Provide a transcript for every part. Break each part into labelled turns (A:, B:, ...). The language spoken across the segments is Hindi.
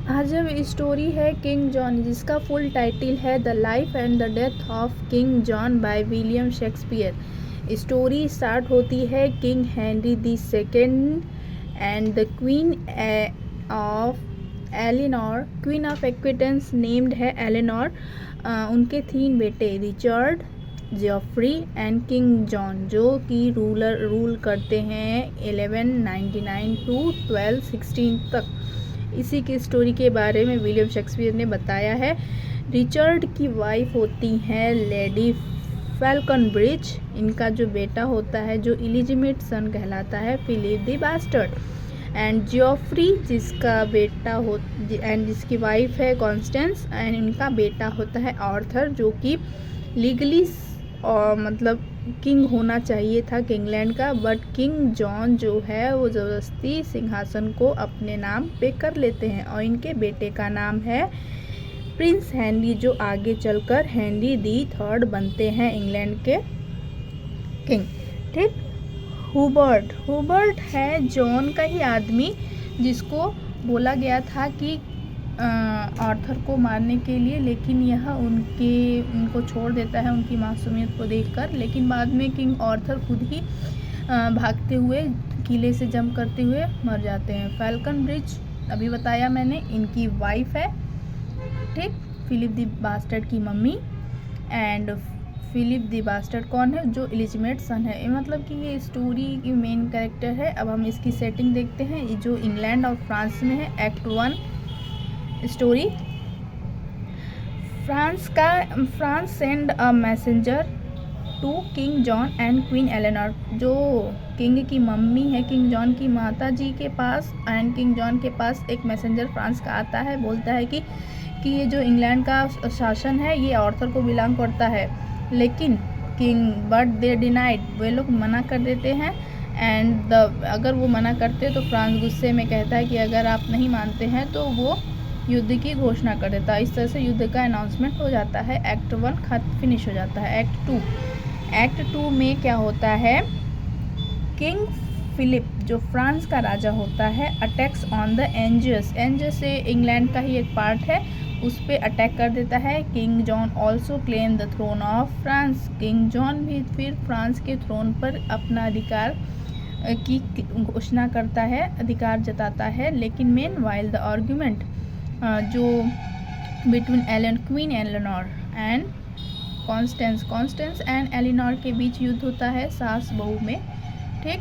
A: आज अब स्टोरी है किंग जॉन, जिसका फुल टाइटल है the life and the death of King John by William Shakespeare. Story start होती है King Henry the second and the queen of Eleanor, queen of Aquitaine named है एलिनोर। उनके 3 बेटे Richard, Geoffrey and King John, जो कि रूल करते हैं 1199 टू 1216 तक। इसी की स्टोरी के बारे में विलियम शेक्सपियर ने बताया है। रिचर्ड की वाइफ होती हैं लेडी फैल्कनब्रिज। इनका जो बेटा होता है, जो इलिजिमेट सन कहलाता है, Philip the bastard. And Geoffrey जिसका बेटा हो एंड जिसकी वाइफ है कॉन्स्टेंस, एंड इनका बेटा होता है आर्थर, जो कि लीगली और मतलब किंग होना चाहिए था किंगलैंड का, बट किंग जॉन जो है वो ज़बरदस्ती सिंहासन को अपने नाम पे कर लेते हैं। और इनके बेटे का नाम है प्रिंस हेनरी, जो आगे चलकर हेनरी दी थर्ड बनते हैं इंग्लैंड के किंग। ठीक। हुबर्ट है जॉन का ही आदमी, जिसको बोला गया था कि आर्थर को मारने के लिए, लेकिन यह उनको छोड़ देता है उनकी मासूमियत को देखकर। लेकिन बाद में किंग आर्थर खुद ही भागते हुए किले से जंप करते हुए मर जाते हैं। फैल्कनब्रिज अभी बताया मैंने, इनकी वाइफ है। ठीक। फिलिप द बास्टर्ड की mummy. And Philip the bastard कौन है? जो इलिजिमेट सन है। मतलब कि ये स्टोरी की मेन कैरेक्टर है। अब हम इसकी सेटिंग देखते हैं, जो इंग्लैंड और फ्रांस में है। Act 1 story. France send a messenger to King John and Queen Eleanor, जो किंग की मम्मी है, किंग जॉन की माता जी के पास एंड किंग जॉन के पास एक मैसेंजर फ्रांस का आता है। बोलता है कि ये जो इंग्लैंड का शासन है ये आर्थर को बिलोंग करता है, लेकिन बट दे डिनाइड, वे लोग मना कर देते हैं। एंड अगर वो मना करते तो फ्रांस गुस्से में कहता है कि अगर आप नहीं मानते हैं तो वो युद्ध की घोषणा कर देता है। इस तरह से युद्ध का अनाउंसमेंट हो जाता है। एक्ट 1 फिनिश हो जाता है। एक्ट 2 में क्या होता है? किंग फिलिप, जो फ्रांस का राजा होता है, attacks on the anxious. Anxious से इंग्लैंड का ही एक पार्ट है, उस पर अटैक कर देता है। King John also claim the throne of France. King John भी फिर फ्रांस के थ्रोन पर अपना अधिकार की घोषणा करता है, अधिकार जताता है। लेकिन मेन वाइल द आर्ग्यूमेंट जो between Queen Eleanor and Constance and Eleanor के बीच युद्ध होता है सास बहू में। ठीक।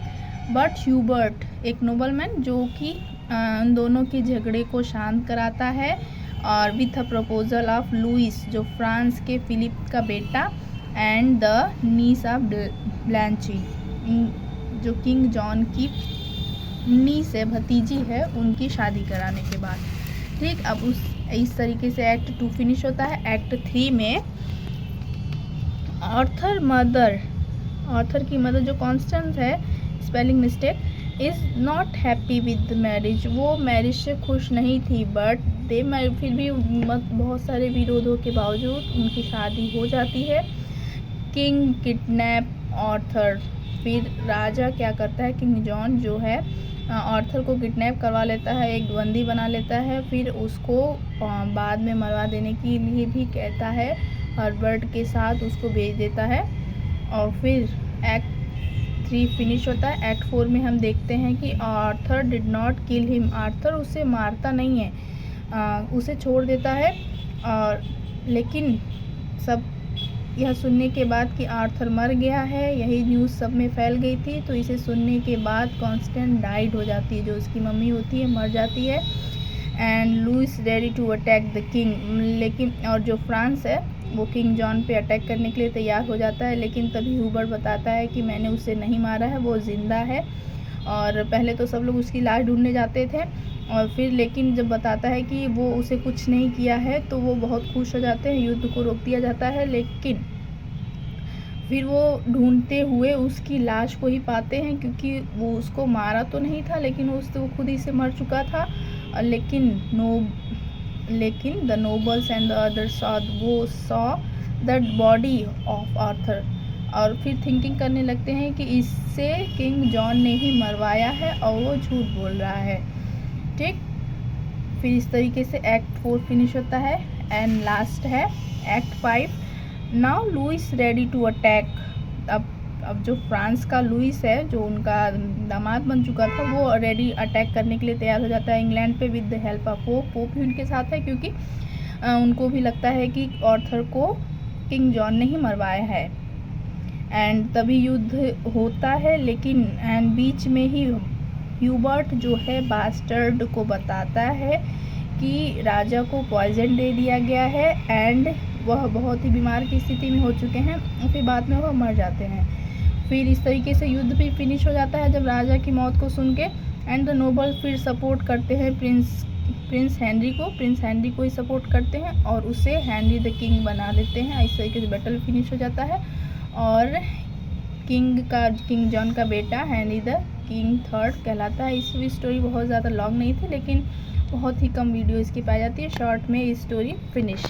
A: बट ह्यूबर्ट, एक नोबलमैन, जो कि उन दोनों के झगड़े को शांत कराता है, और with a proposal of Louis, जो फ्रांस के फिलिप का बेटा, and the niece of Blanche, जो किंग जॉन की नीस है, भतीजी है, उनकी शादी कराने के बाद। ठीक। अब इस तरीके से एक्ट 2 फिनिश होता है। एक्ट 3 में आर्थर की मदर जो कॉन्स्टेंस है, spelling mistake, is not happy with the marriage. वो मैरिज से खुश नहीं थी, बट फिर भी बहुत सारे विरोधों के बावजूद उनकी शादी हो जाती है। King kidnap Arthur. फिर राजा क्या करता है? किंग जॉन जो है आर्थर को किडनैप करवा लेता है, एक बंदी बना लेता है, फिर उसको बाद में मरवा देने के लिए भी कहता है, हर्बर्ट के साथ उसको भेज देता है। और फिर एक्ट 3 फिनिश होता है। एक्ट 4 में हम देखते हैं कि Arthur did not kill him. Arthur उसे मारता नहीं है, उसे छोड़ देता है। और लेकिन सब यह सुनने के बाद कि आर्थर मर गया है, यही न्यूज़ सब में फैल गई थी, तो इसे सुनने के बाद कॉन्स्टेंस डाइड हो जाती है, जो उसकी मम्मी होती है, मर जाती है। And Louis ready to attack the king, लेकिन और जो फ्रांस है वो किंग जॉन पे अटैक करने के लिए तैयार हो जाता है। लेकिन तभी हुबर्ट बताता है कि मैंने उसे नहीं मारा है, वो ज़िंदा है। और पहले तो सब लोग उसकी लाश ढूंढने जाते थे, और फिर लेकिन जब बताता है कि वो उसे कुछ नहीं किया है, तो वो बहुत खुश हो जाते हैं, युद्ध को रोक दिया जाता है। लेकिन फिर वो ढूंढते हुए उसकी लाश को ही पाते हैं, क्योंकि वो उसको मारा तो नहीं था, लेकिन वो खुद ही से मर चुका था। लेकिन the nobles and the others saw the body of Arthur, और फिर थिंकिंग करने लगते हैं कि इससे किंग जॉन ने ही मरवाया है और वो झूठ बोल रहा है। ठीक। फिर इस तरीके से एक्ट 4 फिनिश होता है एंड लास्ट है act 5। Now Louis ready to attack. अब जो फ्रांस का लुइस है, जो उनका दामाद बन चुका था, वो रेडी अटैक करने के लिए तैयार हो जाता है इंग्लैंड पे with the help of pope भी उनके साथ है, क्योंकि उनको भी लगता है कि आर्थर को किंग जॉन ने ही मरवाया है। एंड तभी युद्ध होता है, लेकिन एंड बीच में ही ह्यूबर्ट जो है बास्टर्ड को बताता है कि राजा को पॉइजन दे दिया गया है एंड वह बहुत ही बीमार की स्थिति में हो चुके हैं, और फिर बाद में वह मर जाते हैं। फिर इस तरीके से युद्ध भी फिनिश हो जाता है जब राजा की मौत को सुन के। एंड द नोबल फिर सपोर्ट करते हैं प्रिंस हेनरी को ही सपोर्ट करते हैं और उसे हेनरी द किंग बना देते हैं। इस तरीके से बैटल फिनिश हो जाता है और किंग जॉन का बेटा हेनरी द किंग थर्ड कहलाता है। इस स्टोरी बहुत ज़्यादा लॉन्ग नहीं थी, लेकिन बहुत ही कम वीडियो इसकी पाई जाती है। शॉर्ट में स्टोरी फिनिश।